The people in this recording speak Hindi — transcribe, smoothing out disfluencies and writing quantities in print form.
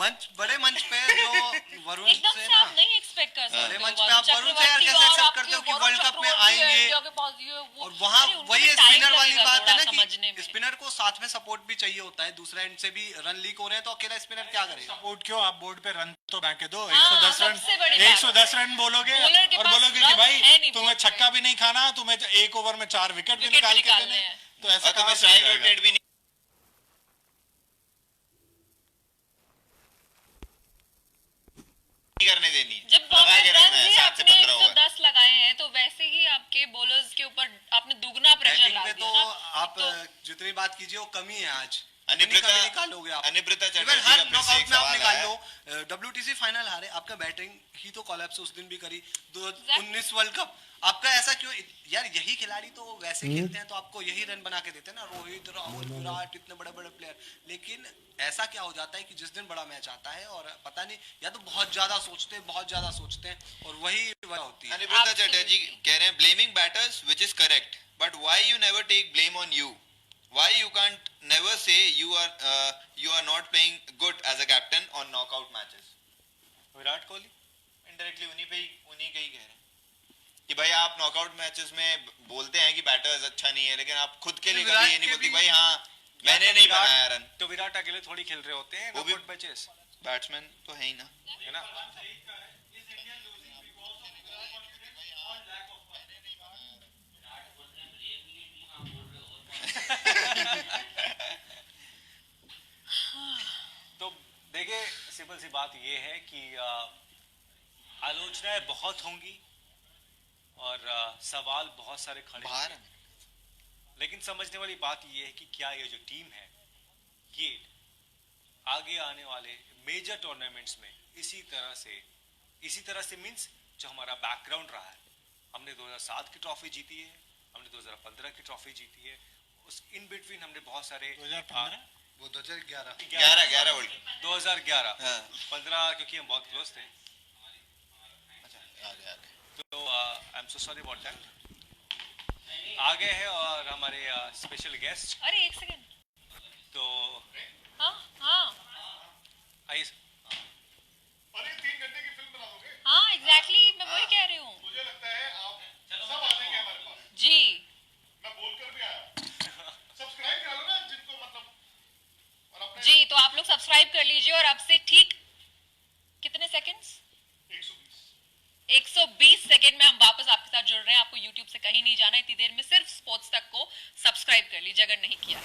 मंच बड़े मंच पे जो वरुण एकदम से से ना आप नहीं एक्सपेक्ट कर सकते बड़े हो। मंच पे आप वरुण से यार कैसे एक्सेप्ट करते हो कि वर्ल्ड कप में आएंगे और वहाँ वही स्पिनर वाली बात है ना कि स्पिनर को साथ में सपोर्ट भी चाहिए होता है, दूसरा एंड से भी रन लीक हो रहे हैं तो अकेला स्पिनर क्या करेगा? सपोर्ट क्यों, आप बोर्ड पे रन तो बैंके दो। 110 रन बोलोगे और बोलोगे कि भाई तुम्हें छक्का भी नहीं खाना, तुम्हें एक ओवर में 4 विकेट भी निकाल के देने, तो ऐसा कहाँ से होगा? करने देनी है। जब आपने 110 लगाए हैं तो वैसे ही आपके बॉलर्स के ऊपर आपने दुगना प्रेशर ला दिया ना। आप जितनी बात कीजिए वो कमी है आज। अनिब्रिता निकालोगे आप, अनिब्रिता इवन हर नॉकआउट में आप निकाल लो। WTC फाइनल हारे, आपका बैटिंग ही तो कोलैप्स उस दिन भी करी। 19 वर्ल्ड कप आपका ऐसा क्यों यार? यही खिलाड़ी तो वैसे खेलते हैं तो आपको यही रन बना के देते हैं ना, रोहित, राहुल, विराट, इतने बड़े बड़े प्लेयर। लेकिन ऐसा क्या हो जाता है कि जिस दिन बड़ा मैच आता है और पता नहीं, या तो बहुत ज्यादा सोचते हैं और वही होती है। अनिब्रिता चटर्जी कह रहे हैं blaming batters which is correct but why you never take blame on you, why you can't never say you are not playing good as a captain on knockout matches। Virat Kohli indirectly उन्हीं के ही कह रहे हैं कि भाई आप नॉकआउट मैचेस में बोलते हैं कि बैटर्स अच्छा नहीं है, लेकिन आप खुद के लिए कभी ये नहीं बोलते भाई हाँ मैंने नहीं बनाया रन। तो विराट अकेले थोड़ी खेल रहे होते हैं नॉकआउट मैचेस, बैट्समैन तो है ही ना, है ना। तो देखिए सिंपल सी बात ये है कि आलोचनाएं बहुत होंगी और सवाल बहुत सारे खड़े होंगे, लेकिन समझने वाली बात ये है कि क्या ये जो टीम है ये आगे आने वाले मेजर टूर्नामेंट्स में इसी तरह से मींस जो हमारा बैकग्राउंड रहा है, हमने 2007 की ट्रॉफी जीती है, हमने 2015 की ट्रॉफी जीती है, उस इन बिटवीन हमने बहुत सारे 2015 वो 2011 11 वर्ल्ड 2011 15 क्योंकि हम बहुत क्लोज थे। तो I am so sorry about that. आगे है और हमारे स्पेशल गेस्ट। अरे एक सेकंड, तो हाँ आइए। अरे 3 घंटे की फिल्म बनाओगे? हाँ एग्जैक्टली, मैं वही कह रही हूँ। मुझे लगता है आप सब आ जाएंगे हमारे पास। जी मैं बोलकर भी आया। सब्सक्राइब करा लो ना जिनको मतलब, और अपने जी, तो आप लोग सब्सक्राइब कर लीजिए और अब से ठीक कितने सेकंड्स? 120 सेकंड में हम वापस आपके साथ जुड़ रहे हैं। आपको YouTube से कहीं नहीं जाना है, इतनी देर में सिर्फ स्पोर्ट्स तक को सब्सक्राइब कर लीजिए अगर नहीं किया है।